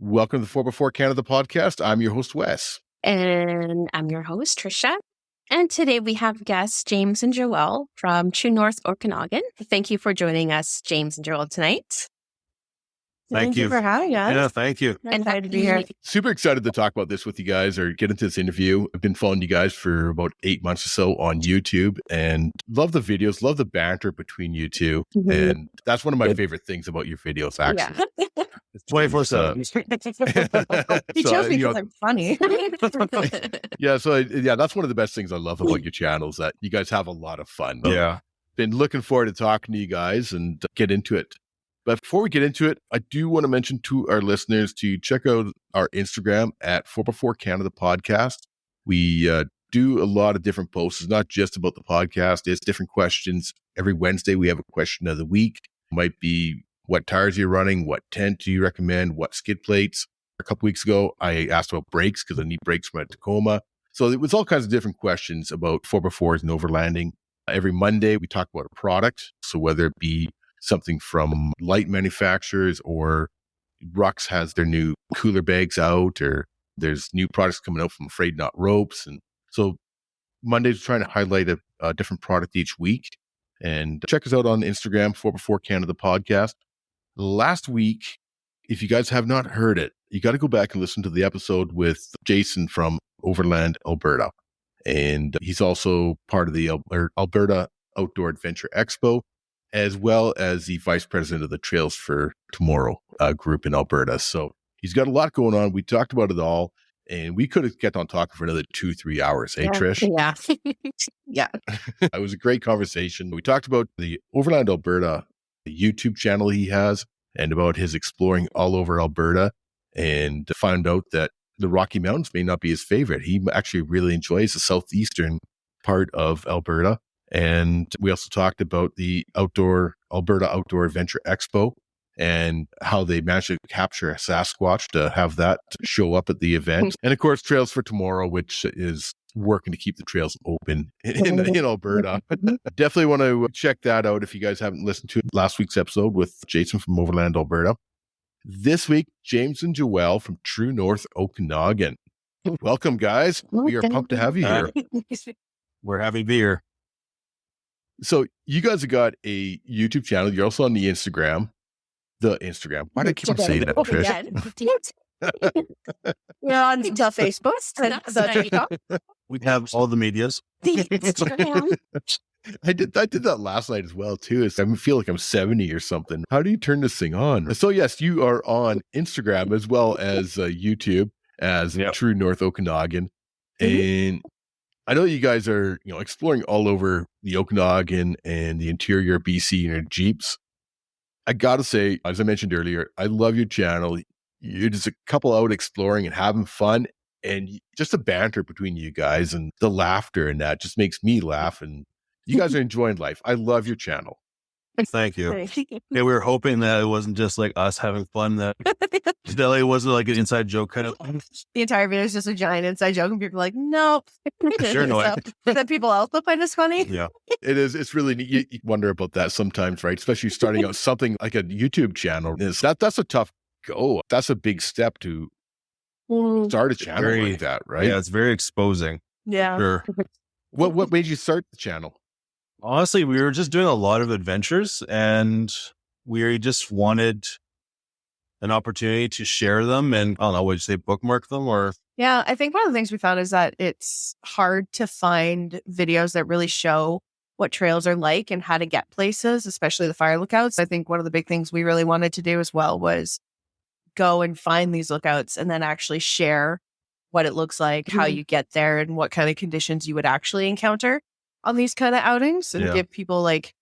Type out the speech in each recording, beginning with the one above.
Welcome to the 4x4 Canada podcast. I'm your host, Wes. And I'm your host, Trisha. And today we have guests, James and Joelle from TrueNorthOkanagan. Thank you for joining us, James and Joelle, tonight. Thank you for having us. Yeah, thank you. And excited to be here. Super excited to talk about this with you guys or get into this interview. I've been following you guys for about 8 months or so on YouTube and love the videos, love the banter between you two. Mm-hmm. And that's one of my favorite things about your videos, actually. Yeah. It's 24/7. He chose me because I'm funny. That's one of the best things I love about your channels, that you guys have a lot of fun. Yeah. Been looking forward to talking to you guys and get into it. But before we get into it, I do want to mention to our listeners to check out our Instagram at 4x4 Canada Podcast. We do a lot of different posts. It's not just about the podcast. It's different questions. Every Wednesday, we have a question of the week. Might be, what tires are you running? What tent do you recommend? What skid plates? A couple weeks ago, I asked about brakes because I need brakes for my Tacoma. So it was all kinds of different questions about 4x4s and overlanding. Every Monday, we talk about a product. So whether it be something from light manufacturers, or Rucks has their new cooler bags out, or there's new products coming out from Afraid Not Ropes. And so Monday's trying to highlight a different product each week. And check us out on Instagram, 4x4 Canada Podcast. Last week, if you guys have not heard it, you got to go back and listen to the episode with Jason from Overland, Alberta. And he's also part of the Alberta Outdoor Adventure Expo, as well as the vice president of the Trails for Tomorrow group in Alberta. So he's got a lot going on. We talked about it all, and we could have kept on talking for another 2-3 hours. Hey, Trish? Yeah. Yeah. It was a great conversation. We talked about the Overland Alberta, the YouTube channel he has, and about his exploring all over Alberta, and found out that the Rocky Mountains may not be his favorite. He actually really enjoys the southeastern part of Alberta. And we also talked about the Alberta Outdoor Adventure Expo and how they managed to capture a Sasquatch to have that show up at the event. And of course, Trails for Tomorrow, which is working to keep the trails open in Alberta. Definitely want to check that out if you guys haven't listened to last week's episode with Jason from Overland, Alberta. This week, James and Joelle from True North Okanagan. Welcome, guys. We are pumped to have you here. We're happy to be here. So you guys have got a YouTube channel. You're also on the Instagram. The Instagram. Why do I keep on saying that, Trish? We're on the Facebook. We have all the medias. The Instagram. I did that last night as well, too. I feel like I'm 70 or something. How do you turn this thing on? So yes, you are on Instagram as well as YouTube as True North Okanagan. And I know you guys are, exploring all over the Okanagan and the interior of BC in your Jeeps. I got to say, as I mentioned earlier, I love your channel. You're just a couple out exploring and having fun, and just the banter between you guys and the laughter and that just makes me laugh, and you guys are enjoying life. I love your channel. Thank you. Yeah, we were hoping that it wasn't just like us having fun, that it wasn't like an inside joke kind of. The entire video is just a giant inside joke, and people are like, nope. Sure, no. That people also find us funny. Yeah, it is. It's really neat. You wonder about that sometimes, right? Especially starting out something like a YouTube channel. That's a tough go. That's a big step to start a channel like that, right? Yeah, it's very exposing. Yeah. Sure. What made you start the channel? Honestly, we were just doing a lot of adventures, and we just wanted an opportunity to share them. And I don't know, would you say bookmark them or? Yeah, I think one of the things we found is that it's hard to find videos that really show what trails are like and how to get places, especially the fire lookouts. I think one of the big things we really wanted to do as well was go and find these lookouts and then actually share what it looks like, how you get there, and what kind of conditions you would actually encounter on these kind of outings, and give people like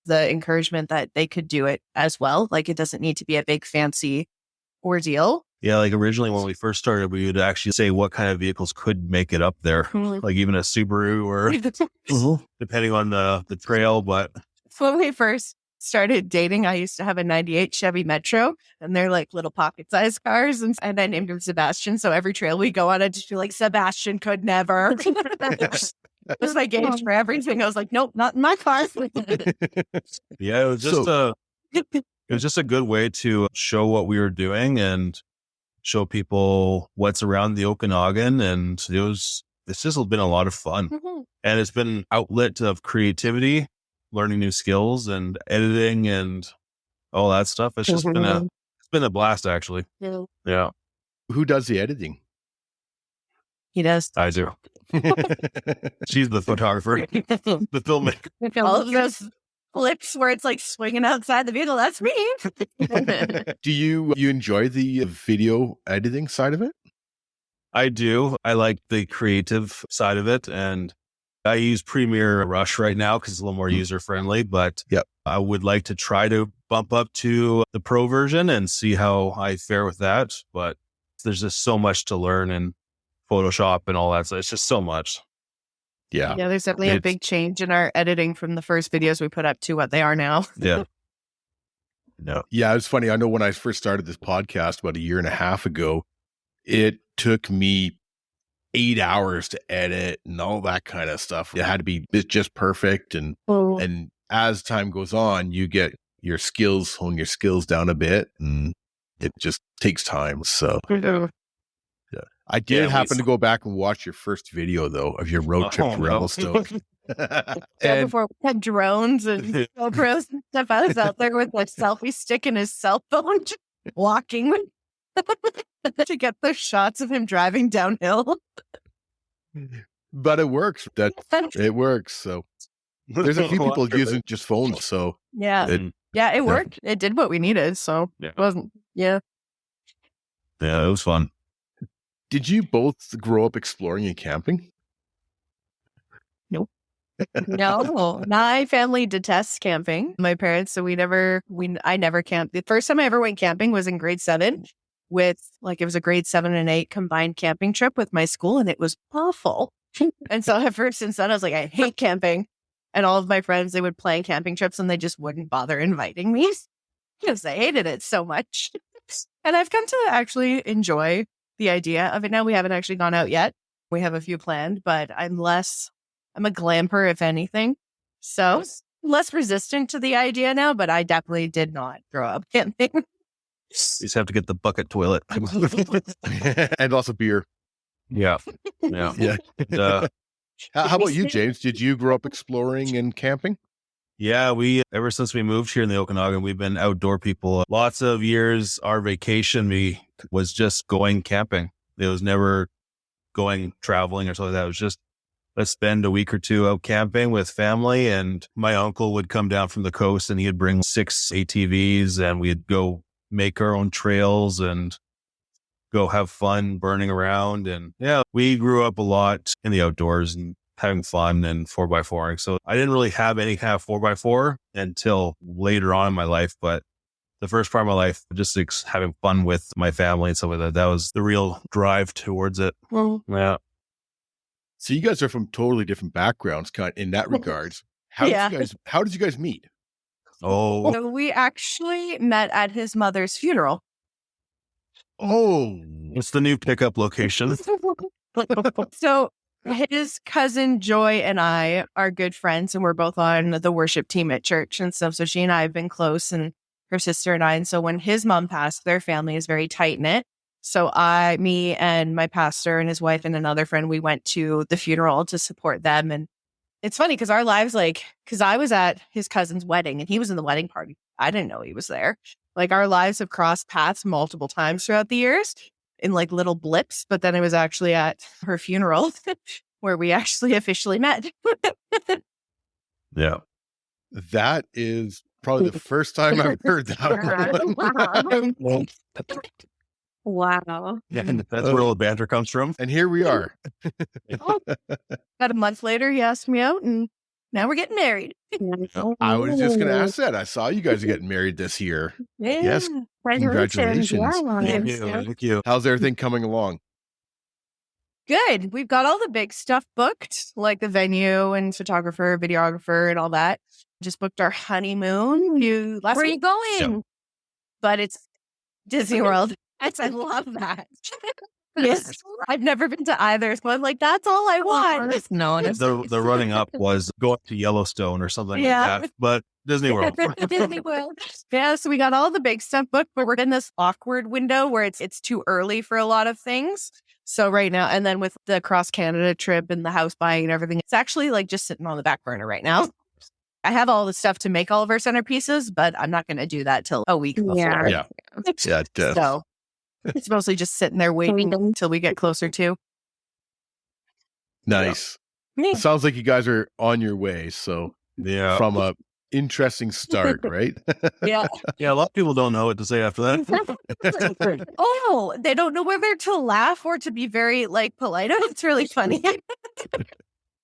the encouragement that they could do it as well. Like, it doesn't need to be a big fancy ordeal. Yeah, like originally when we first started, we would actually say what kind of vehicles could make it up there, like even a Subaru or depending on the trail. But when we first started dating, I used to have a 98 Chevy Metro, and they're like little pocket-sized cars, and I named him Sebastian. So every trail we go on, I just feel like Sebastian could never. That was my gauge for everything. I was like, nope, not in my car. Yeah, it was just it was just a good way to show what we were doing and show people what's around the Okanagan. And it's just been a lot of fun. And it's been an outlet of creativity, learning new skills and editing and all that stuff. It's just been a blast, actually. Yeah. Who does the editing? He does. I do. She's the photographer, the filmmaker. All of those flips where it's like swinging outside the vehicle, that's me. Do you enjoy the video editing side of it? I do. I like the creative side of it. And I use Premiere Rush right now because it's a little more user friendly, but I would like to try to bump up to the pro version and see how I fare with that. But there's just so much to learn in Photoshop and all that. So it's just so much. Yeah. Yeah, there's definitely a big change in our editing from the first videos we put up to what they are now. Yeah. No. Yeah, it's funny. I know when I first started this podcast about a year and a half ago, it took me 8 hours to edit and all that kind of stuff. It had to be just perfect. And as time goes on, you get your skills, hone your skills down a bit, and it just takes time. So I did happen to go back and watch your first video though of your road trip to Yellowstone. Before we had drones and GoPros and stuff, I was out there with a selfie stick and his cell phone, walking to get the shots of him driving downhill. But it works. It works. So there's a few people using just phones. So it worked. It did what we needed. So it wasn't. Yeah, it was fun. Did you both grow up exploring and camping? Nope. No, my family detests camping. My parents, so I never camped. The first time I ever went camping was in grade 7 with it was a grade 7 and 8 combined camping trip with my school, and it was awful. And so ever since then, I was like, I hate camping. And all of my friends, they would plan camping trips and they just wouldn't bother inviting me because they hated it so much. And I've come to actually enjoy the idea of it now. We haven't actually gone out yet. We have a few planned, but I'm a glamper, if anything. So less resistant to the idea now, but I definitely did not grow up camping. You just have to get the bucket toilet. And also beer. Yeah. How about you, James? Did you grow up exploring and camping? Yeah, ever since we moved here in the Okanagan, we've been outdoor people. Lots of years, our vacation was just going camping. It was never going traveling or something like that. It was just, let's spend a week or two out camping with family. And my uncle would come down from the coast and he'd bring 6 ATVs and we'd go make our own trails and go have fun burning around. And we grew up a lot in the outdoors and having fun and 4x4ing. So I didn't really have any kind of 4x4 until later on in my life. But the first part of my life, just having fun with my family and stuff like that, that was the real drive towards it. Yeah. So you guys are from totally different backgrounds kind of in that regards. How did you guys meet? Oh. So we actually met at his mother's funeral. Oh. It's the new pickup location. So his cousin Joy and I are good friends, and we're both on the worship team at church and stuff. So she and I have been close, and her sister and I. And so when his mom passed, their family is very tight knit. So me and my pastor and his wife and another friend, we went to the funeral to support them. And it's funny because our lives, because I was at his cousin's wedding and he was in the wedding party. I didn't know he was there. Our lives have crossed paths multiple times throughout the years in little blips. But then it was actually at her funeral where we actually officially met. Yeah. That is probably the first time I've heard that one. Wow. Yeah, and that's where all the banter comes from. And here we are. About a month later, he asked me out, and now we're getting married. I was just going to ask that. I saw you guys are getting married this year. Yeah. Yes. Congratulations. Thank you. How's everything coming along? Good. We've got all the big stuff booked, like the venue and photographer, videographer, and all that. Just booked our honeymoon. Where are you going? Yeah. But it's Disney World. I love that. Yes. I've never been to either. So I'm like, that's all I want. The running up was going to Yellowstone or something like that. But Disney World. Disney World. Yeah, so we got all the big stuff booked, but we're in this awkward window where it's too early for a lot of things. So right now, and then with the cross Canada trip and the house buying and everything, it's actually like just sitting on the back burner right now. I have all the stuff to make all of our centerpieces, but I'm not going to do that till a week before. Yeah. So it's mostly just sitting there waiting until we get closer to. Nice. Yeah. It sounds like you guys are on your way. So Yeah. from a interesting start, right? Yeah. Yeah, a lot of people don't know what to say after that. Oh, they don't know whether to laugh or to be very like polite. It's really funny.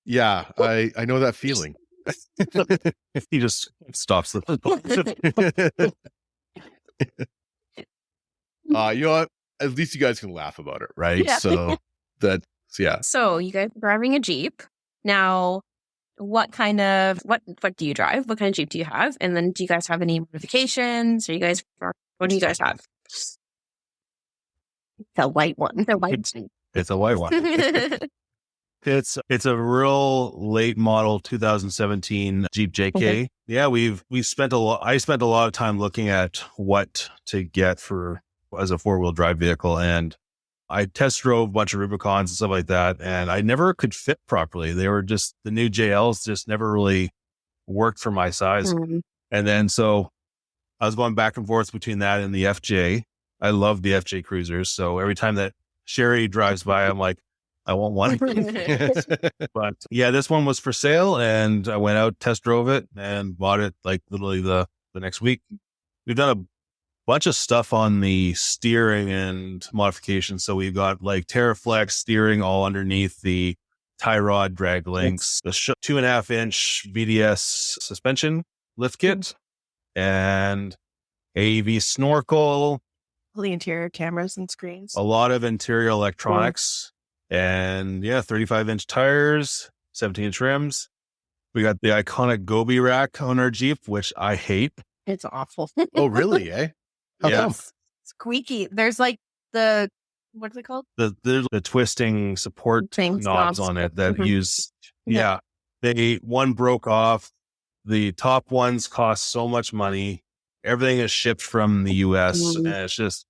Yeah, I know that feeling. He just stops the You know what? At least you guys can laugh about it, right? Yeah. So that's So you guys are driving a Jeep. Now, what do you drive? What kind of Jeep do you have? And then do you guys have any modifications? What do you guys have? The white one. The white. It's a white one. It's a real late model 2017 Jeep JK. Okay. Yeah, I spent a lot of time looking at what to get as a 4-wheel drive vehicle, and I test drove a bunch of Rubicons and stuff like that, and I never could fit properly. They were just, the new JLs just never really worked for my size. Mm-hmm. And then so I was going back and forth between that and the FJ. I love the FJ Cruisers. So every time that Sherry drives by, I'm like, I want one. But yeah, this one was for sale, and I went out, test drove it, and bought it like literally the next week. We've done a bunch of stuff on the steering and modifications. So we've got like Terraflex steering all underneath the tie rod drag links, the 2.5-inch VDS suspension lift kit, and AEV snorkel, All the interior cameras and screens. a lot of interior electronics, and 35-inch tires, 17-inch rims. We got the iconic Gobi rack on our Jeep, which I hate. It's awful. Oh, really? Eh? How Yeah. come? Squeaky. There's like what's it called? There's the twisting support Things, knobs knobs. on it that Mhm. use. Yeah. One broke off. The top ones cost so much money. Everything is shipped from the US, Mhm. and it's just,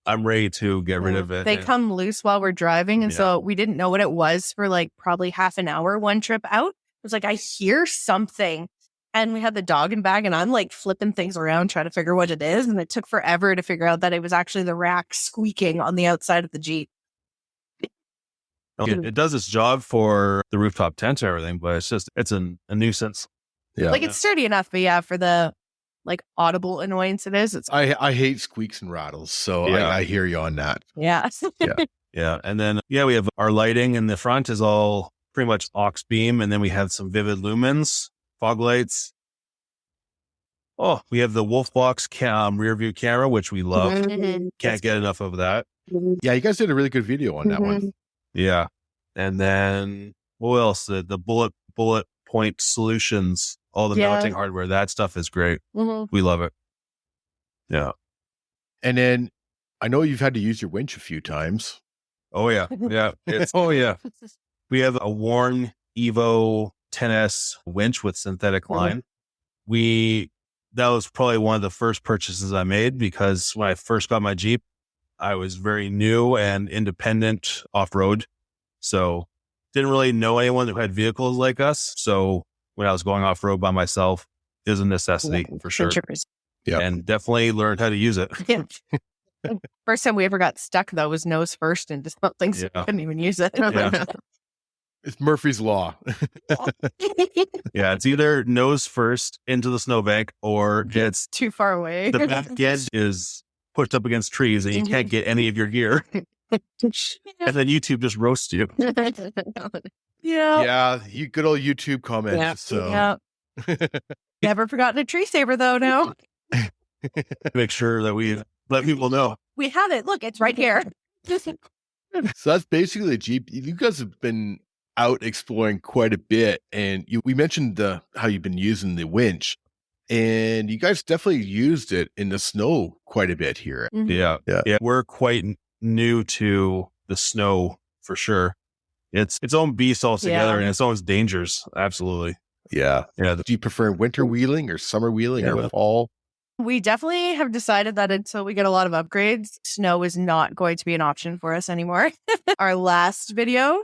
I'm ready to get rid of it. They And- come loose while we're driving. And Yeah. so we didn't know what it was for like probably half an hour one trip out. It was like, I hear something. And we had the dog and bag, and I'm like flipping things around trying to figure what it is. And it took forever to figure out that it was actually the rack squeaking on the outside of the Jeep. It does its job for the rooftop tent and everything, but it's a nuisance. Yeah. Like it's sturdy enough, but yeah, for the like audible annoyance it is, it's I hate squeaks and rattles, so Yeah. I hear you on that. yeah. Yeah. And then, we have our lighting in the front is all pretty much aux beam. And then we have some vivid lumens, fog lights. Oh, we have the Wolfbox rear view camera, which we love. Mhm. Can't get enough of that. Yeah, you guys did a really good video on that one. Yeah. And then what else? The bullet point solutions, all the Yeah. mounting hardware, that stuff is great. Mhm. We love it. Yeah. And then I know you've had to use your winch a few times. Oh yeah. Yeah. We have a Warn Evo 10S winch with synthetic line. That was probably one of the first purchases I made, because when I first got my Jeep, I was very new and independent off-road. So didn't really know anyone who had vehicles like us. So when I was going off-road by myself, it was a necessity for sure. Yeah. And definitely learned how to use it. Yeah. First time we ever got stuck though was nose first into something, so Yeah. we couldn't even use it. Yeah. It's Murphy's Law. Yeah, it's either nose first into the snowbank, or it's Too far away. the back end is pushed up against trees and you can't get any of your gear. And then YouTube just roasts you. Yeah. Yeah, you good old YouTube comments. Yeah. So Yeah. Never forgotten a tree saver though. No, Make sure that we let people know. we have it. Look, it's right here. So that's basically the Jeep. You guys have been out exploring quite a bit, and we mentioned how you've been using the winch, and you guys definitely used it in the snow quite a bit here. Yeah. Yeah. We're quite new to the snow for sure. It's its own beast altogether, Yeah. and its own dangers. Absolutely. Yeah. Yeah. Do you prefer winter wheeling or summer wheeling or fall? We definitely have decided that until we get a lot of upgrades, snow is not going to be an option for us anymore. Our last video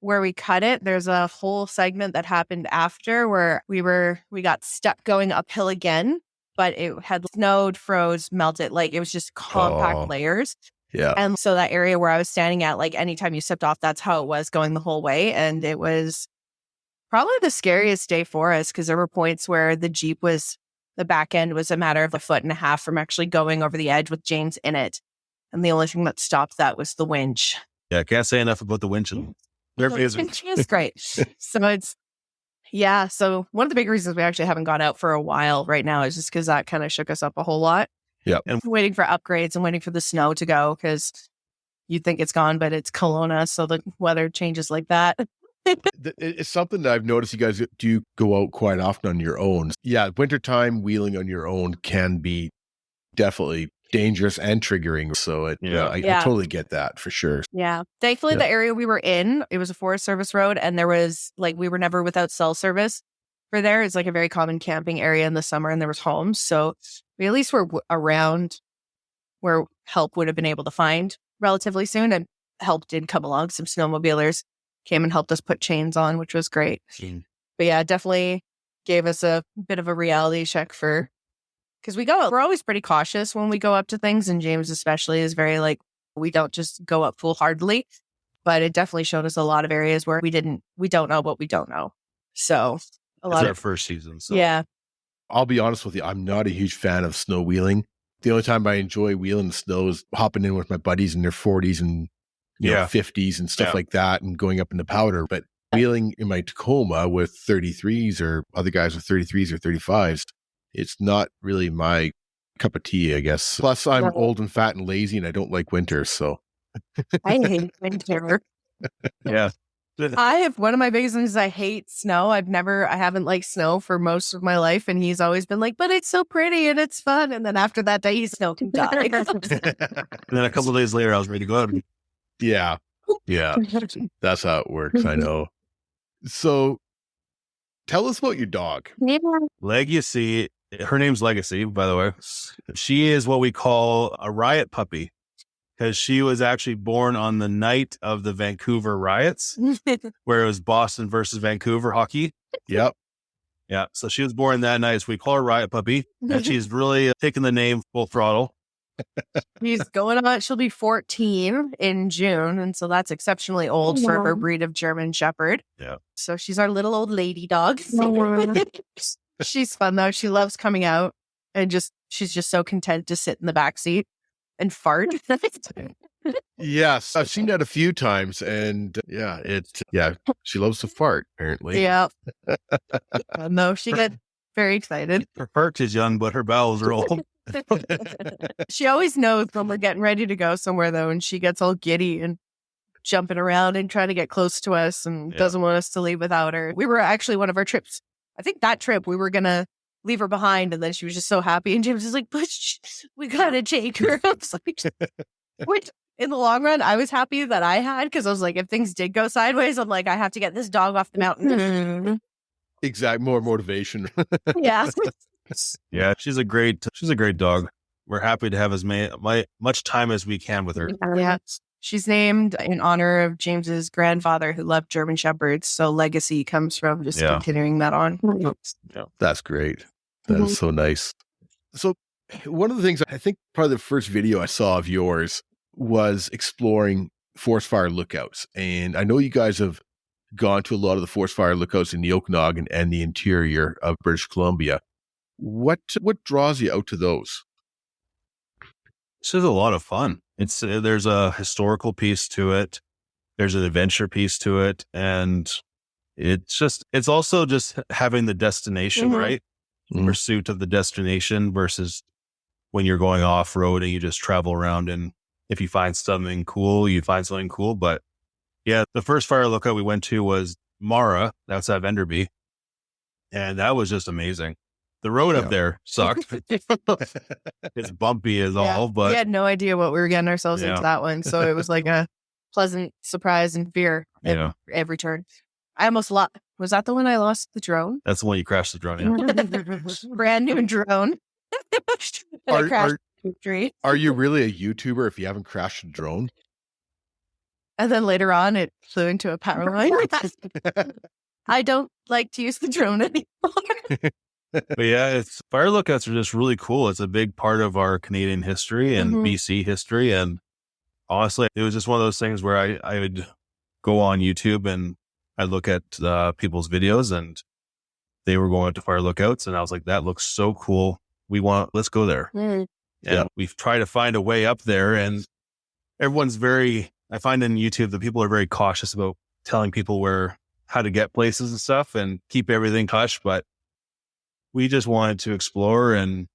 where we cut it, there's a whole segment that happened after where we got stuck going uphill again, but it had snowed, froze, melted. Like it was just compact layers. Yeah. And so that area where I was standing at, like anytime you stepped off, that's how it was going the whole way. And it was probably the scariest day for us because there were points where the back end was a matter of 1.5 feet from actually going over the edge with James in it. And the only thing that stopped that was the winch. Yeah, I can't say enough about the winch. They're amazing. It's great. So one of the big reasons we actually haven't gone out for a while right now is just because that kind of shook us up a whole lot. Yeah. And waiting for upgrades and waiting for the snow to go because you think it's gone, but it's Kelowna. So the weather changes like that. It's something that I've noticed you guys do go out quite often on your own. Yeah, wintertime wheeling on your own can be definitely dangerous and triggering. So I totally get that for sure. Yeah. Thankfully, the area we were in, it was a Forest Service road and there was we were never without cell service for there. It's like a very common camping area in the summer and there was homes. So we at least were around where help would have been able to find relatively soon. And help did come along. Some snowmobilers came and helped us put chains on, which was great. But yeah, definitely gave us a bit of a reality check because we're always pretty cautious when we go up to things. And James especially is very we don't just go up foolhardily, but it definitely showed us a lot of areas where we don't know what we don't know. So it's our first season. So. Yeah. I'll be honest with you. I'm not a huge fan of snow wheeling. The only time I enjoy wheeling the snow is hopping in with my buddies in their 40s and 50s and stuff like that and going up in the powder. But wheeling in my Tacoma with 33s or other guys with 33s or 35s, it's not really my cup of tea, I guess. Plus, I'm old and fat and lazy and I don't like winter. So I hate winter. Yeah. One of my biggest things is I hate snow. I haven't liked snow for most of my life. And he's always been like, but it's so pretty and it's fun. And then after that day, snow can die. And then a couple of days later, I was ready to go out. Yeah. That's how it works. I know. So tell us about your dog. Legacy. Her name's Legacy, by the way. She is what we call a riot puppy because she was actually born on the night of the Vancouver riots where it was Boston versus Vancouver hockey. Yep. Yeah. So she was born that night. So we call her Riot Puppy. And she's really taken the name full throttle. She'll be 14 in June. And so that's exceptionally old for her breed of German Shepherd. Yeah. So she's our little old lady dog. She's fun though. She loves coming out and she's just so content to sit in the backseat and fart. Yes. I've seen that a few times and she loves to fart apparently. Yeah. No, she gets very excited. Her heart is young, but her bowels are old. She always knows when we're getting ready to go somewhere though, and she gets all giddy and jumping around and trying to get close to us and doesn't want us to leave without her. We were actually one of our trips. I think that trip we were going to leave her behind and then she was just so happy and James was like, but we got to take her. I was like, which in the long run, I was happy that I had because I was like, if things did go sideways, I'm like, I have to get this dog off the mountain. Exactly. More motivation. Yeah. Yeah, she's a great dog. We're happy to have as much time as we can with her. Yeah. She's named in honor of James's grandfather who loved German Shepherds. So legacy comes from just continuing that on. Yeah. That's great. That is so nice. So one of the things I think probably the first video I saw of yours was exploring forest fire lookouts. And I know you guys have gone to a lot of the forest fire lookouts in the Okanagan and the interior of British Columbia. What draws you out to those? This is a lot of fun. There's a historical piece to it. There's an adventure piece to it. And it's also just having the destination, right? Mm-hmm. Pursuit of the destination versus when you're going off road and you just travel around. And if you find something cool, you find something cool. But yeah, the first fire lookout we went to was Mara outside Enderby. And that was just amazing. The road up there sucked. It's bumpy as all, but we had no idea what we were getting ourselves into that one. So it was like a pleasant surprise and fear at every turn. I almost Was that the one I lost the drone? That's the one you crashed the drone in. Brand new drone. And it crashed into a tree. Are you really a YouTuber if you haven't crashed a drone? And then later on, it flew into a power line. I don't like to use the drone anymore. But yeah, fire lookouts are just really cool. It's a big part of our Canadian history and BC history. And honestly, it was just one of those things where I would go on YouTube and I'd look at people's videos and they were going out to fire lookouts. And I was like, that looks so cool. Let's go there. And we've tried to find a way up there, and everyone's I find in YouTube that people are very cautious about telling people how to get places and stuff and keep everything hush. But we just wanted to explore and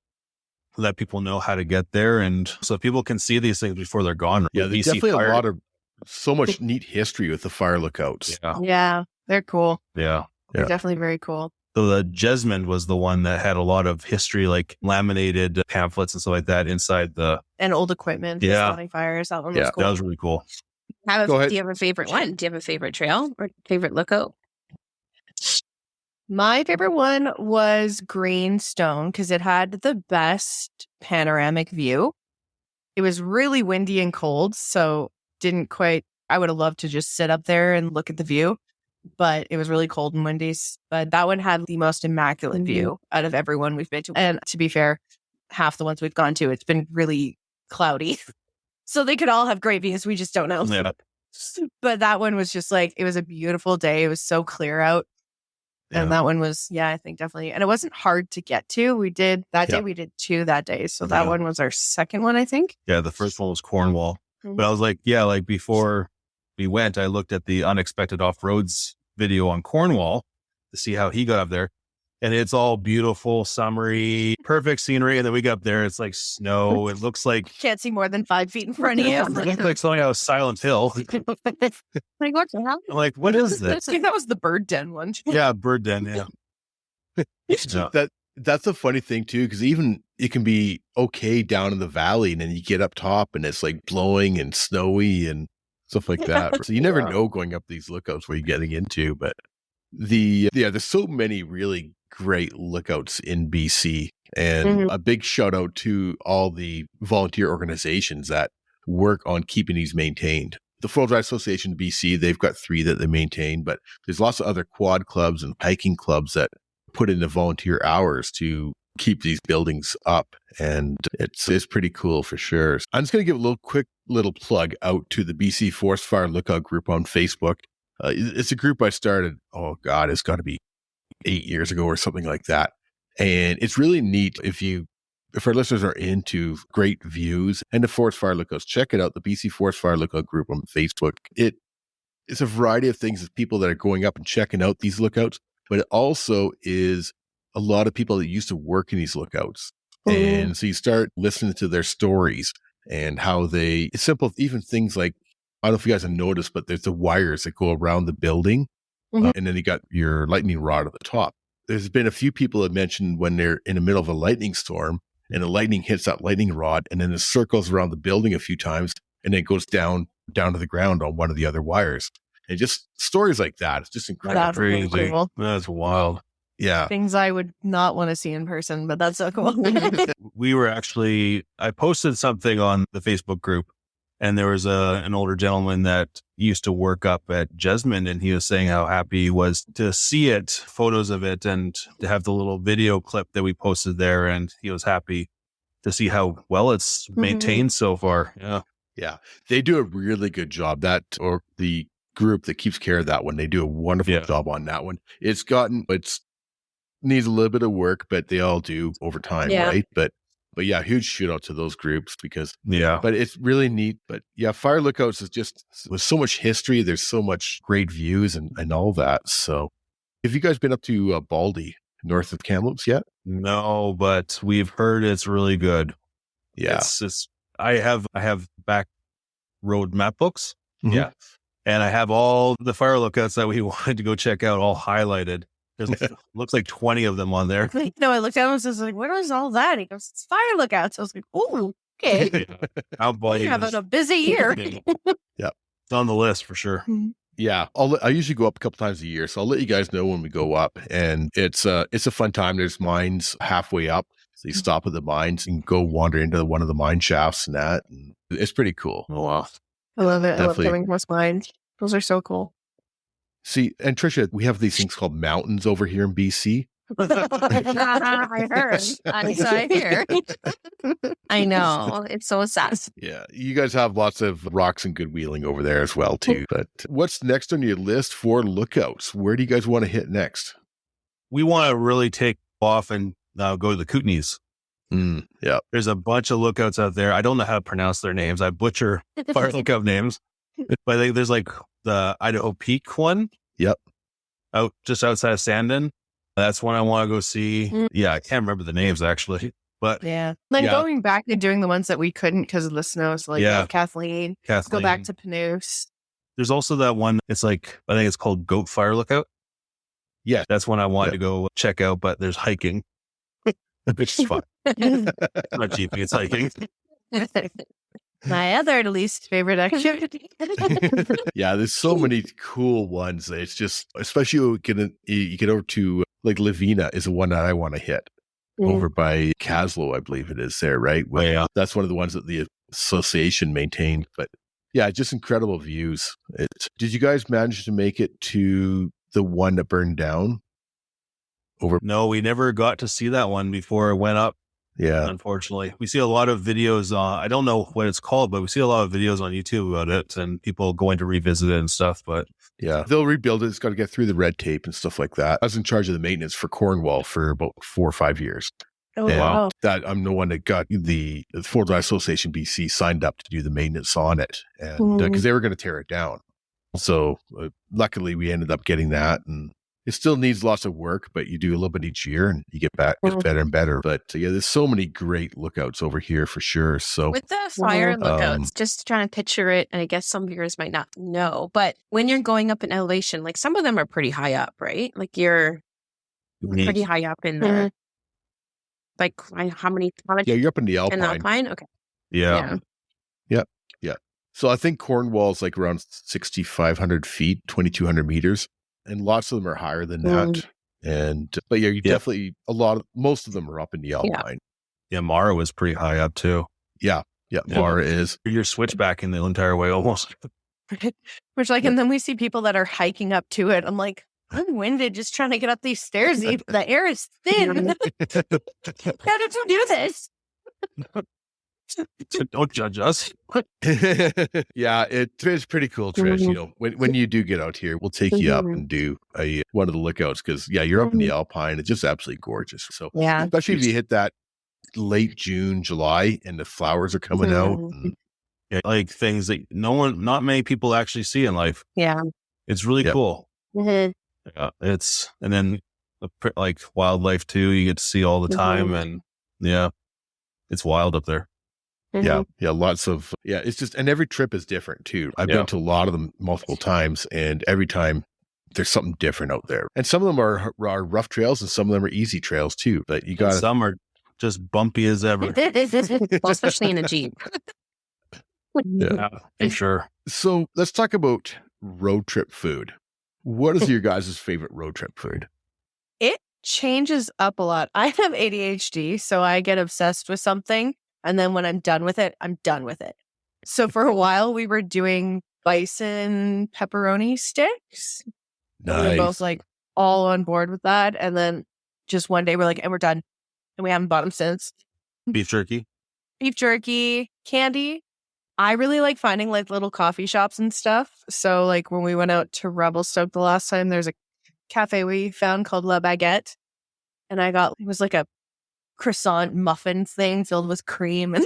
let people know how to get there. And so people can see these things before they're gone. Yeah, there's definitely so much neat history with the fire lookouts. Yeah, they're cool. Yeah. They're definitely very cool. So the Jesmond was the one that had a lot of history, like laminated pamphlets and stuff like that inside and old equipment. For starting fires. That one was cool. That was really cool. Do you have a favorite one? Do you have a favorite trail or favorite lookout? My favorite one was Greenstone because it had the best panoramic view. It was really windy and cold, so I would have loved to just sit up there and look at the view, but it was really cold and windy. But that one had the most immaculate view out of everyone we've been to. And to be fair, half the ones we've gone to, it's been really cloudy. So they could all have great views. We just don't know. Yeah. But that one was just it was a beautiful day. It was so clear out. And that one was, I think definitely. And it wasn't hard to get to. We did two that day. So that one was our second one, I think. Yeah, the first one was Cornwall. But I was like, before we went, I looked at the Unexpected Off-Roads video on Cornwall to see how he got up there. And it's all beautiful, summery, perfect scenery. And then we got up there, it's like snow. It looks like... Can't see more than 5 feet in front of you. It looks like something out of Silent Hill. Like, what the hell? I'm like, what is this? I think that was the bird den one. Yeah, bird den, yeah. That's a funny thing too, because even it can be okay down in the valley, and then you get up top and it's like blowing and snowy and stuff like that. So you never know going up these lookouts where you're getting into. But there's so many really great lookouts in BC, and a big shout out to all the volunteer organizations that work on keeping these maintained. The Four-Wheel Drive Association of BC, they've got 3 that they maintain, but there's lots of other quad clubs and hiking clubs that put in the volunteer hours to keep these buildings up. And it's pretty cool for sure. I'm just going to give a quick little plug out to the BC Forest Fire Lookout group on Facebook. It's a group I started, it's got to be 8 years ago or something like that. And it's really neat if our listeners are into great views and the Forest Fire Lookouts, check it out, the BC Forest Fire Lookout group on Facebook. It's a variety of things of people that are going up and checking out these lookouts, but it also is a lot of people that used to work in these lookouts. And so you start listening to their stories and how it's simple, even things like, I don't know if you guys have noticed, but there's the wires that go around the building. And then you got your lightning rod at the top. There's been a few people that mentioned when they're in the middle of a lightning storm and the lightning hits that lightning rod and then it circles around the building a few times and then it goes down to the ground on one of the other wires. And just stories like that. It's just incredible. That's really cool. That's wild. Yeah. Things I would not want to see in person, but that's so cool. I posted something on the Facebook group, and there was an older gentleman that used to work up at Jesmond, and he was saying how happy he was to see it, photos of it, and to have the little video clip that we posted there. And he was happy to see how well it's maintained so far. Yeah. Yeah. They do a really good job. Or the group that keeps care of that one, they do a wonderful job on that one. It needs a little bit of work, but they all do over time, right? But yeah, huge shout out to those groups but it's really neat. But yeah, Fire Lookouts is just with so much history. There's so much great views and all that. So have you guys been up to Baldy, north of Kamloops yet? No, but we've heard it's really good. Yeah. I have back road map books. Yeah. And I have all the fire lookouts that we wanted to go check out all highlighted. There's looks like 20 of them on there. I looked at him and was like, what is all that? He goes, it's fire lookouts. I was like, oh, okay. How about You're having a busy year. Yeah. It's on the list for sure. Yeah, I usually go up a couple times a year, so I'll let you guys know when we go up. And it's a fun time. There's mines halfway up, so you stop at the mines and go wander into one of the mine shafts and that. And it's pretty cool. Oh, wow. I love it. I love Definitely. coming across mines. Those are so cool. See, and Tricia, we have these things called mountains over here in BC. I heard. So I hear. I know. It's so sad. Yeah, you guys have lots of rocks and good wheeling over there as well too. But what's next on your list for lookouts? Where do you guys want to hit next? We want to really take off and go to the Kootenays. Yeah. There's a bunch of lookouts out there. I don't know how to pronounce their names. I butcher fire lookout names. But I think there's like the Idaho Peak one. Yep. Just outside of Sandon. That's one I want to go see. Yeah, I can't remember the names actually. But yeah. Then going back to doing the ones that we couldn't because of the snow. So like Kathleen. Go back to Panoose. There's also that one. It's like, I think it's called Goat Fire Lookout. Yeah. That's one I wanted to go check out, but there's hiking, which is fun. Not jeeping, it's hiking. My other least favorite activity. Yeah, there's so many cool ones. It's just, especially you get over to like Lavina is the one that I want to hit over by Caslow, I believe it is there, right? Well, yeah. That's one of the ones that the association maintained. But yeah, just incredible views. Did you guys manage to make it to the one that burned down? No, we never got to see that one before it went up. Yeah. Unfortunately, we see a lot of videos. I don't know what it's called, but we see a lot of videos on YouTube about it and people going to revisit it and stuff. But yeah, they'll rebuild it. It's got to get through the red tape and stuff like that. I was in charge of the maintenance for Cornwall for about 4 or 5 years. Oh, wow. That I'm the one that got the 4th Association BC signed up to do the maintenance on it. And because they were going to tear it down. So luckily we ended up getting that, and it still needs lots of work, but you do a little bit each year and you get back, it's better and better. But yeah, there's so many great lookouts over here for sure. So with the fire lookouts, just trying to picture it, and I guess some viewers might not know, but when you're going up in elevation, like some of them are pretty high up, right? Like you're pretty high up in there. Like how much? Yeah, you're up in the Alpine. In the Alpine? Okay. Yeah. So I think Cornwall's like around 6,500 feet, 2,200 meters. And lots of them are higher than that. But yeah, you definitely, most of them are up in the Alpine. Yeah, Mara was pretty high up too. Yeah, Mara is. You're switchbacking the entire way almost. Which and then we see people that are hiking up to it. I'm like, I'm winded just trying to get up these stairs. The air is thin. How did you do this? Don't judge us. Yeah, it's pretty cool, Trish. You know, when you do get out here, we'll take you up and do one of the lookouts because you're up in the Alpine. It's just absolutely gorgeous. So especially if you hit that late June, July, and the flowers are coming out. And, like things that not many people actually see in life. Yeah, it's really cool. Yeah, and then like wildlife too. You get to see all the time, and it's wild up there. Yeah, lots of, it's just, and every trip is different too. I've been to a lot of them multiple times, and every time there's something different out there. And some of them are rough trails, and some of them are easy trails too. But you got some are just bumpy as ever. Well, especially in a Jeep. Yeah, for sure. So let's talk about road trip food. What is your guys' favorite road trip food? It changes up a lot. I have ADHD, so I get obsessed with something. And then when I'm done with it, I'm done with it. So for a while, we were doing bison pepperoni sticks. Nice. We were both like all on board with that. And then just one day we're like, and we're done. And we haven't bought them since. Beef jerky, candy. I really like finding like little coffee shops and stuff. So like when we went out to Revelstoke the last time, there's a cafe we found called La Baguette. And it was like a croissant muffin thing filled with cream, and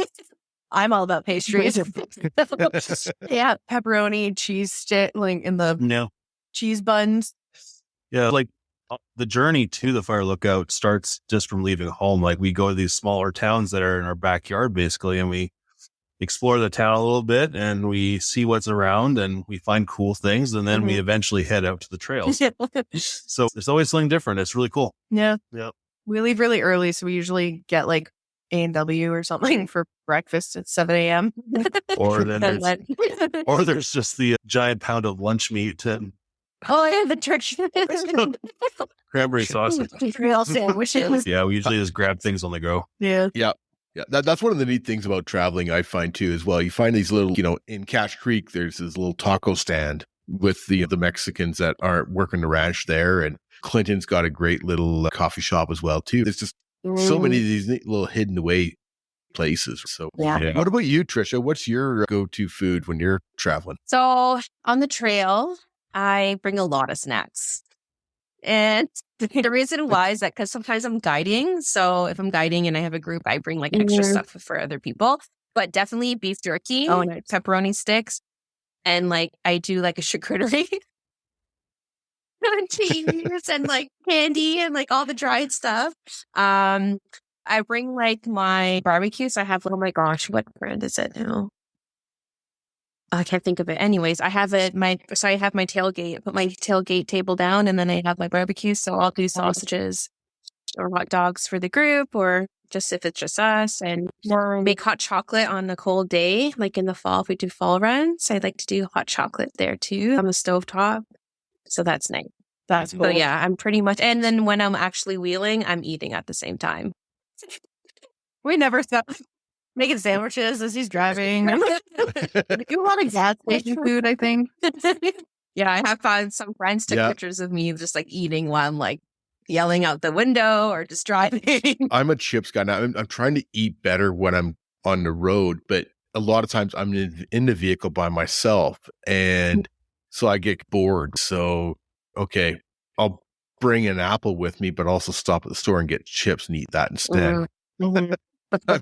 I'm all about pastries. Pepperoni, cheese stick, like in the cheese buns. Yeah, like the journey to the fire lookout starts just from leaving home. Like we go to these smaller towns that are in our backyard, basically, and we explore the town a little bit, and we see what's around, and we find cool things, and then we eventually head out to the trails. So there's always something different. It's really cool. Yeah. We leave really early, so we usually get like A&W or something for breakfast at 7 a.m. Or then there's just the giant pound of lunch meat and Oh, yeah, the church. cranberry sausage. Trail sandwiches. Yeah, we usually just grab things on the go. Yeah. Yeah. That's one of the neat things about traveling, I find too, as well. You find these little, in Cache Creek, there's this little taco stand with the Mexicans that are working the ranch there. And Clinton's got a great little coffee shop as well too. There's just so many of these neat little hidden away places. So Yeah. What about you, Trisha? What's your go-to food when you're traveling? So on the trail, I bring a lot of snacks. And the reason why is that because sometimes I'm guiding. So if I'm guiding and I have a group, I bring like extra stuff for other people. But definitely beef jerky, nice. pepperoni sticks, and like I do like a charcuterie. Cheese and like candy and like all the dried stuff. I bring like my barbecue. So I have, oh my gosh, what brand is it now? I can't think of it. Anyways, I have I have my tailgate. I put my tailgate table down and then I have my barbecue. So I'll do sausages or hot dogs for the group or just if it's just us, and make hot chocolate on a cold day. Like in the fall, if we do fall runs, I like to do hot chocolate there too on the stovetop. So that's nice. That's cool. So yeah, I'm pretty much, and then when I'm actually wheeling, I'm eating at the same time. We never stop making sandwiches as he's driving. We do a lot of gas station food, I think. Yeah, I have found some friends took pictures of me just like eating while I'm like yelling out the window or just driving. I'm a chips guy now. I'm trying to eat better when I'm on the road, but a lot of times I'm in the vehicle by myself, and so I get bored. So, okay, I'll bring an apple with me, but also stop at the store and get chips and eat that instead.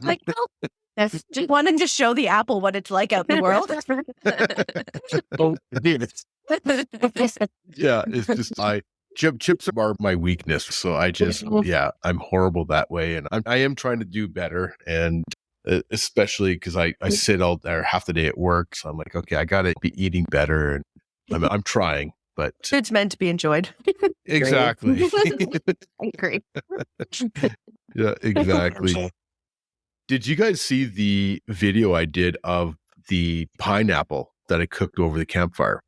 Like, that's just wanting to show the apple what it's like out in the world. Yeah, it's just chips are my weakness. So I just I'm horrible that way, and I am trying to do better, and especially because I sit all there half the day at work, so I'm like, okay, I got to be eating better, and I'm trying, but it's meant to be enjoyed. Exactly. I agree. Yeah, exactly. Did you guys see the video I did of the pineapple that I cooked over the campfire?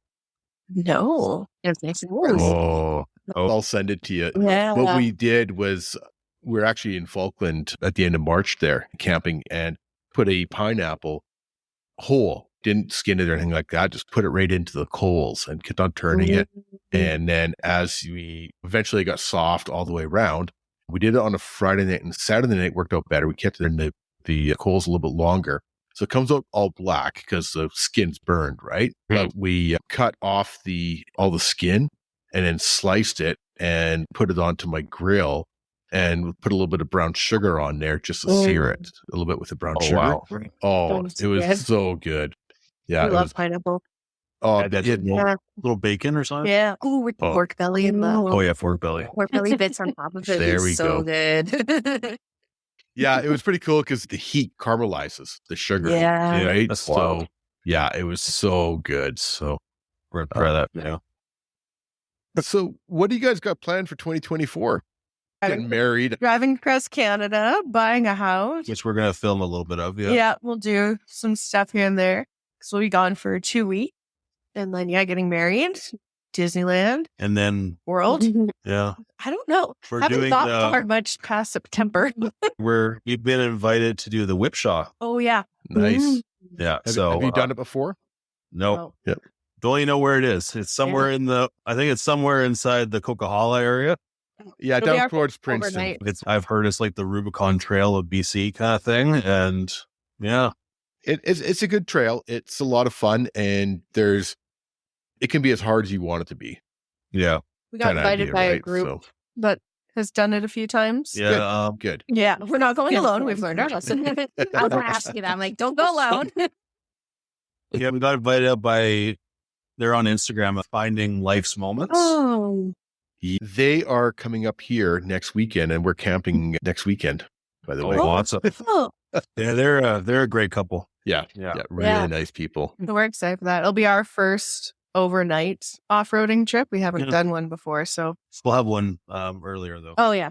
No. It was nice. Oh, I'll send it to you. Yeah. What we did was we're actually in Falkland at the end of March there camping, and put a pineapple whole, didn't skin it or anything like that, just put it right into the coals and kept on turning it. And then as we eventually got soft all the way around, we did it on a Friday night, and Saturday night worked out better. We kept it in the coals a little bit longer. So it comes out all black because the skin's burned, right? But we cut off all the skin and then sliced it and put it onto my grill and put a little bit of brown sugar on there just to sear it a little bit with the brown sugar. Wow. Oh, it was so good. Yeah. I love pineapple. Oh, That's little bacon or something? Yeah. Ooh, with pork belly in the Oh, yeah, pork belly. Pork belly bits on top of it. There we so go. Good. Yeah, it was pretty cool because the heat caramelizes the sugar. Yeah. Right? That's so, wild. yeah, it was so good. So, We're going to try that. Yeah. so what do you guys got planned for 2024? Getting married. Driving across Canada, buying a house. Which we're going to film a little bit of. Yeah, we'll do some stuff here and there. So we'll be gone for 2 weeks. And then, getting married, Disneyland, And then, World. yeah, I don't know. we're Haven't doing thought far much past September. we've been invited to do the whipshaw. Oh, yeah. Nice. Yeah. Have you done it before? No. Oh. Yep. Don't you know where it is? It's somewhere I think it's somewhere inside the Coquihalla area. Yeah, It'll be down our towards Princeton. overnight. I've heard it's like the Rubicon Trail of BC kind of thing. And yeah. It's a good trail. It's a lot of fun, and it can be as hard as you want it to be. Yeah. We got Kinda invited idea, by a right? group So, that has done it a few times. Yeah. good. Yeah, we're not going alone. We've learned our lesson. I was going to ask you that. I'm like, don't go alone. Yeah. We got invited up they're on Instagram of Finding Life's Moments. Oh, They are coming up here next weekend, and we're camping next weekend, by the way. Awesome. Yeah. They're a great couple. Yeah, really nice people. so we're excited for that. It'll be our first overnight off-roading trip. We haven't Yeah. done one before, so We'll have one earlier though. oh yeah.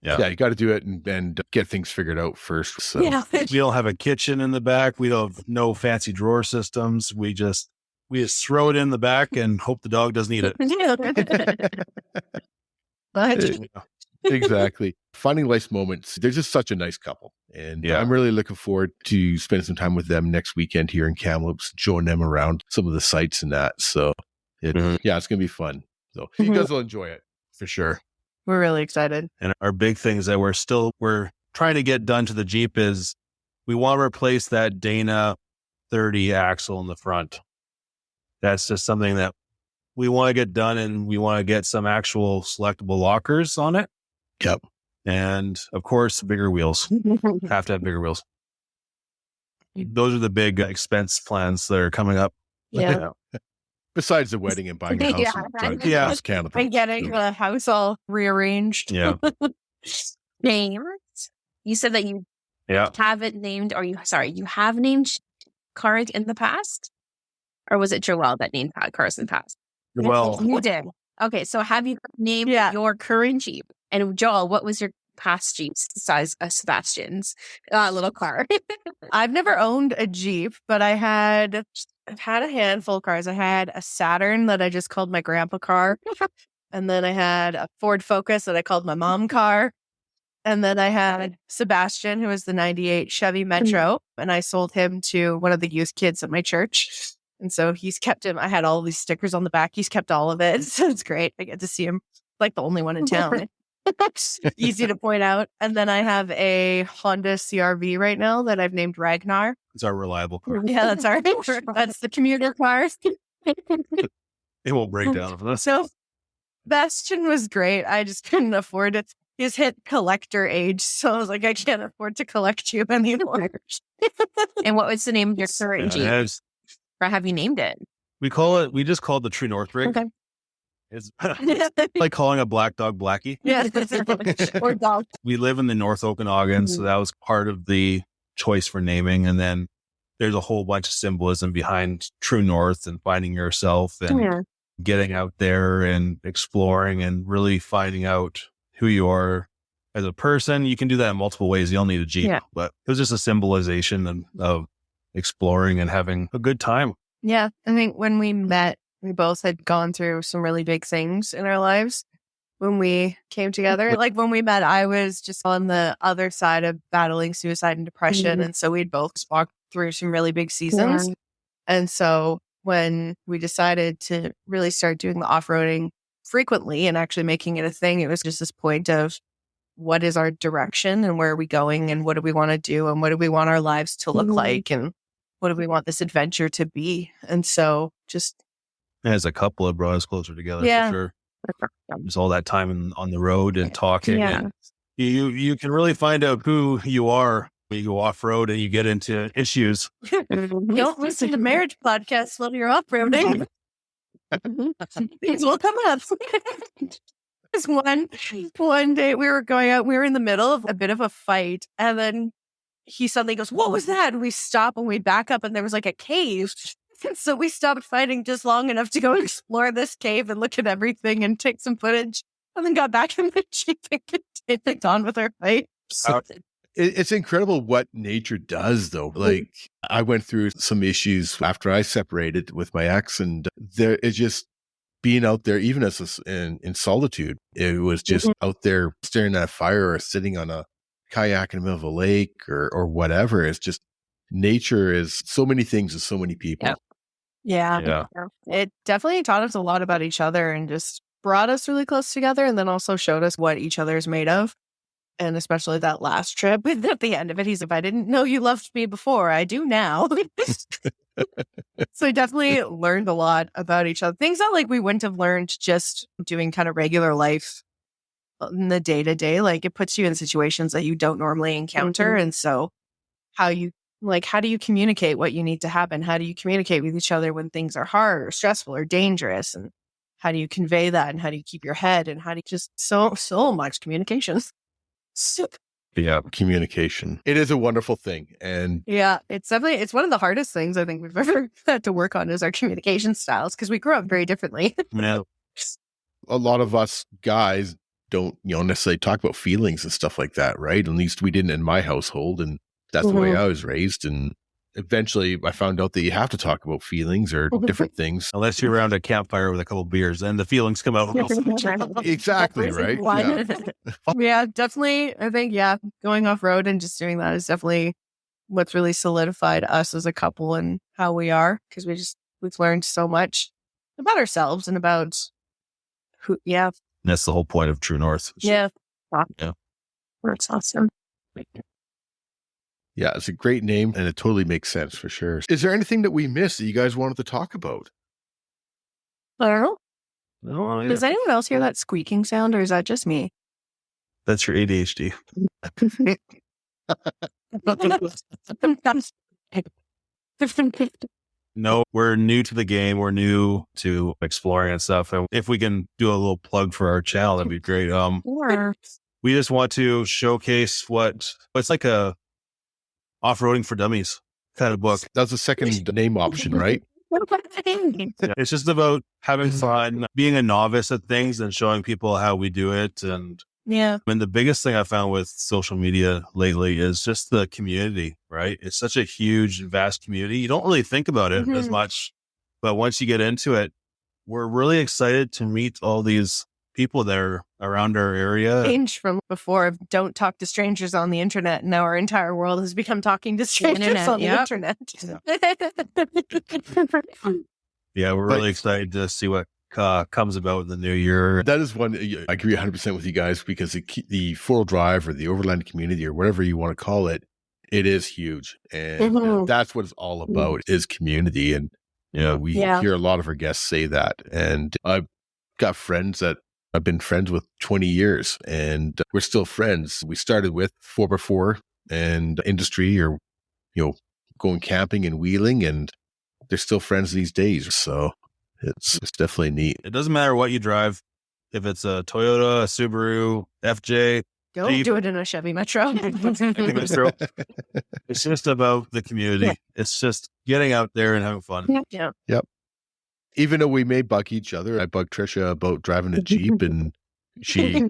Yeah, you got to do it and get things figured out first. So we don't have a kitchen in the back. We don't have no fancy drawer systems. We just throw it in the back and hope the dog doesn't eat it. Exactly. Finding life's moments. They're just such a nice couple. And I'm really looking forward to spending some time with them next weekend here in Kamloops, showing them around some of the sites and that. So it's going to be fun. So you guys will enjoy it for sure. We're really excited. And our big things that we're trying to get done to the Jeep is we want to replace that Dana 30 axle in the front. That's just something that we want to get done, and we want to get some actual selectable lockers on it. Yep. And of course, bigger wheels. Have to have bigger wheels. Those are the big expense plans that are coming up. Yeah. Besides the wedding and buying a house Canada. And getting the house all rearranged. Yeah. Names. You said that you haven't named, you have named cars in the past? Or was it Joelle that named cars in the past? Well, you did. Okay, so have you named your current Jeep? And Joelle, what was your past Jeep's size? Sebastian's little car. I've never owned a Jeep, but I've had a handful of cars. I had a Saturn that I just called my grandpa car. And then I had a Ford Focus that I called my mom car. And then I had Sebastian, who was the 98 Chevy Metro. And I sold him to one of the youth kids at my church. And so he's kept him. I had all these stickers on the back. He's kept all of it. So it's great. I get to see him like the only one in town. Easy to point out. And then I have a Honda CRV right now that I've named Ragnar. It's our reliable car. Yeah, that's the commuter car. It won't break down for us. So Bastion was great. I just couldn't afford it. He's hit collector age. So I was like, I can't afford to collect you anymore. And what was the name of your current Jeep? Or have you named it? We just call it the True North rig. Okay. It's like calling a black dog Blackie. Yeah. Or dog. We live in the North Okanagan, so that was part of the choice for naming. And then there's a whole bunch of symbolism behind True North and finding yourself and getting out there and exploring and really finding out who you are as a person. You can do that in multiple ways. You don't need a Jeep, but it was just a symbolization of exploring and having a good time. Yeah. I think when we met, we both had gone through some really big things in our lives when we came together. Like when we met, I was just on the other side of battling suicide and depression. And so we'd both walked through some really big seasons. And so when we decided to really start doing the off-roading frequently and actually making it a thing, it was just this point of what is our direction and where are we going and what do we want to do and what do we want our lives to look like and what do we want this adventure to be? And so just as a couple, it brought us closer together for sure. Just all that time on the road and talking. Yeah. And you can really find out who you are when you go off road and you get into issues. Don't listen to marriage podcasts while you're off-roading. Things will come up. One day we were going out, we were in the middle of a bit of a fight, and then he suddenly goes, "What was that?" And we stop and we back up, and there was like a cave. And so we stopped fighting just long enough to go explore this cave and look at everything and take some footage, and then got back in the Jeep and continued on with our fight. It's incredible what nature does, though. Like I went through some issues after I separated with my ex, and there is just being out there, even as in solitude. It was just out there staring at a fire or sitting on a kayak in the middle of a lake or whatever. It's just nature is so many things to so many people. Yeah. It definitely taught us a lot about each other and just brought us really close together, and then also showed us what each other is made of. And especially that last trip, at the end of it, he's like, "I didn't know you loved me before. I do now." So I definitely learned a lot about each other. Things that like we wouldn't have learned just doing kind of regular life in the day-to-day. Like it puts you in situations that you don't normally encounter. And so how do you communicate what you need to happen? How do you communicate with each other when things are hard or stressful or dangerous? And how do you convey that? And how do you keep your head? And how do you just so much communication? Yeah, communication. It is a wonderful thing. And yeah, it's one of the hardest things I think we've ever had to work on is our communication styles, because we grew up very differently. Yeah. A lot of us guys don't, necessarily talk about feelings and stuff like that, right? At least we didn't in my household, and that's the way I was raised. And eventually I found out that you have to talk about feelings or different things. Unless you're around a campfire with a couple of beers, then the feelings come out. Exactly, right? Yeah, definitely. I think, going off road and just doing that is definitely what's really solidified us as a couple and how we are, because we've learned so much about ourselves and about who. Yeah. And that's the whole point of True North. Yeah. Yeah. That's awesome. Yeah, it's a great name, and it totally makes sense for sure. Is there anything that we missed that you guys wanted to talk about? I don't know. No, Does anyone else hear that squeaking sound, or is that just me? that's your ADHD. No, we're new to the game. We're new to exploring and stuff. And if we can do a little plug for our channel, that'd be great. We just want to showcase it's like a off-roading for dummies kind of book. That's the second name option, right? Yeah, it's just about having fun, being a novice at things and showing people how we do it. And the biggest thing I found with social media lately is just the community, right? It's such a huge, vast community. You don't really think about it as much, but once you get into it, we're really excited to meet all these people that are around our area. Change from before of don't talk to strangers on the internet. Now our entire world has become talking to strangers on the internet. Yeah, we're really excited to see what comes about in the new year. That is one, I agree 100% with you guys, because the four-wheel drive or the overland community or whatever you want to call it, it is huge. And that's what it's all about, is community. And we hear a lot of our guests say that. And I've got friends that I've been friends with 20 years, and we're still friends. We started with 4x4 and industry, or, going camping and wheeling, and they're still friends these days. So it's definitely neat. It doesn't matter what you drive. If it's a Toyota, a Subaru, FJ, don't Jeep, do it in a Chevy Metro. It's just about the community. It's just getting out there and having fun. Yep. Even though we may bug each other, I bug Trisha about driving a Jeep, and she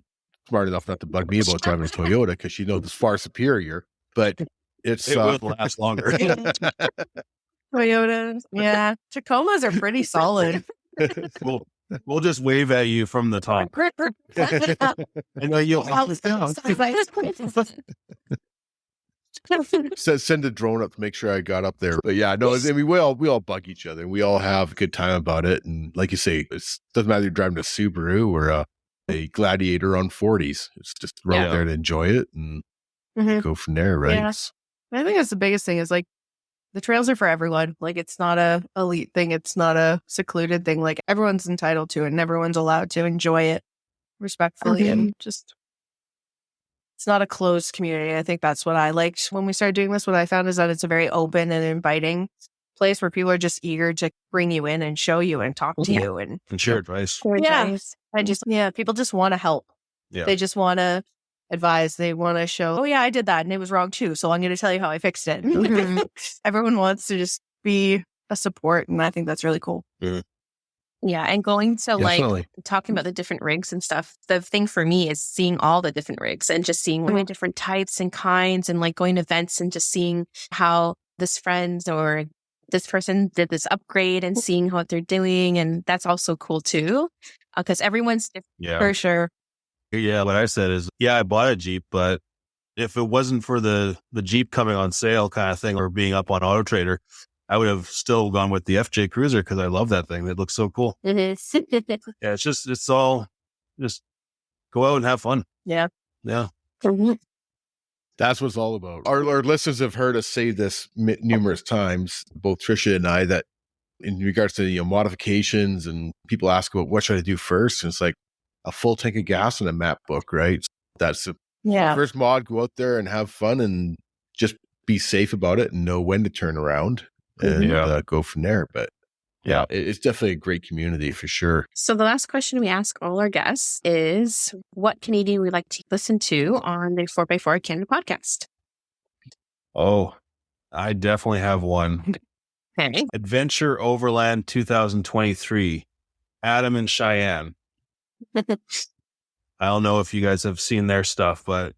smart enough not to bug me about driving a Toyota because she knows it's far superior. But it will last longer. Toyotas, Tacomas are pretty solid. We'll just wave at you from the top. I know you'll send a drone up to make sure I got up there. But we all bug each other, and we all have a good time about it. And like you say, it doesn't matter if you're driving a Subaru or a Gladiator on 40s. It's just out there to enjoy it and go from there, right? Yeah. I think that's the biggest thing, is like the trails are for everyone. Like, it's not a elite thing. It's not a secluded thing. Like, everyone's entitled to it, and everyone's allowed to enjoy it respectfully. And just, it's not a closed community. I think that's what I liked when we started doing this. What I found is that it's a very open and inviting place where people are just eager to bring you in and show you and talk to you and share advice. People just want to help. Yeah. They just want to advise. They want to show, I did that and it was wrong too, so I'm going to tell you how I fixed it. Everyone wants to just be a support, and I think that's really cool. Yeah, and going to talking about the different rigs and stuff, the thing for me is seeing all the different rigs and just seeing the different types and kinds, and like going to events and just seeing how this friend or this person did this upgrade and seeing what they're doing. And that's also cool too, because everyone's different. For sure. Yeah, what I said is, I bought a Jeep, but if it wasn't for the Jeep coming on sale kind of thing or being up on Auto Trader, I would have still gone with the FJ Cruiser because I love that thing. It looks so cool. It's all just go out and have fun. Yeah. Yeah. That's what it's all about. Our listeners have heard us say this numerous times, both Trisha and I, that in regards to modifications, and people ask about what should I do first, and it's like a full tank of gas and a map book, right? That's the first mod. Go out there and have fun and just be safe about it and know when to turn around and go from there. But it's definitely a great community for sure. So the last question we ask all our guests is, what Canadian we like to listen to on the 4x4 Canada podcast? Oh, I definitely have one. Okay. Adventure Overland 2023, Adam and Cheyenne. I don't know if you guys have seen their stuff, but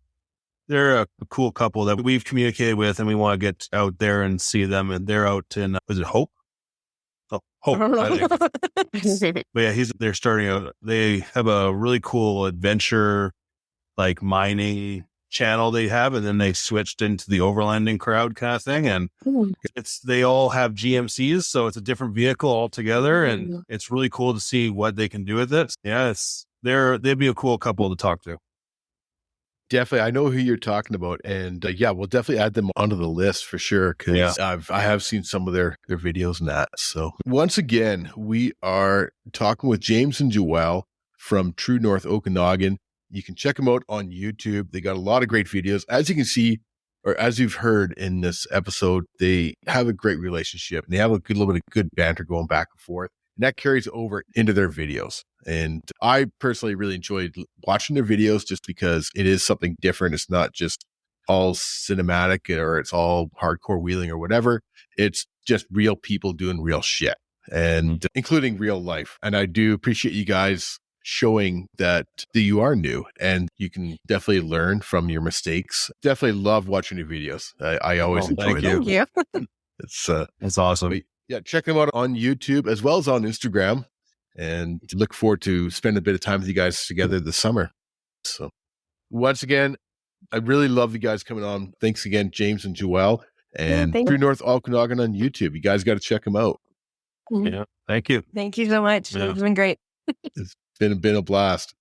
they're a cool couple that we've communicated with, and we want to get out there and see them. And they're out in, is it Hope? Oh, Hope. I think. But yeah, they're starting they have a really cool adventure, like mining channel they have, and then they switched into the overlanding crowd kind of thing. And they all have GMCs, so it's a different vehicle altogether, and it's really cool to see what they can do with it. Yeah, they'd be a cool couple to talk to. Definitely. I know who you're talking about. And yeah, we'll definitely add them onto the list for sure. Cause I have seen some of their videos and that. So once again, we are talking with James and Joelle from True North Okanagan. You can check them out on YouTube. They got a lot of great videos. As you can see, or as you've heard in this episode, they have a great relationship and they have a little bit of good banter going back and forth. And that carries over into their videos. And I personally really enjoyed watching their videos just because it is something different. It's not just all cinematic or it's all hardcore wheeling or whatever. It's just real people doing real shit, and including real life. And I do appreciate you guys showing that you are new and you can definitely learn from your mistakes. Definitely love watching your videos. I always enjoy them. Thank you. It's awesome. But yeah, check them out on YouTube as well as on Instagram, and look forward to spending a bit of time with you guys together this summer. So once again, I really love you guys coming on. Thanks again, James and Joelle, and True North Okanagan on YouTube. You guys got to check them out. Yeah, thank you. Thank you so much. It's been great. It's been a blast.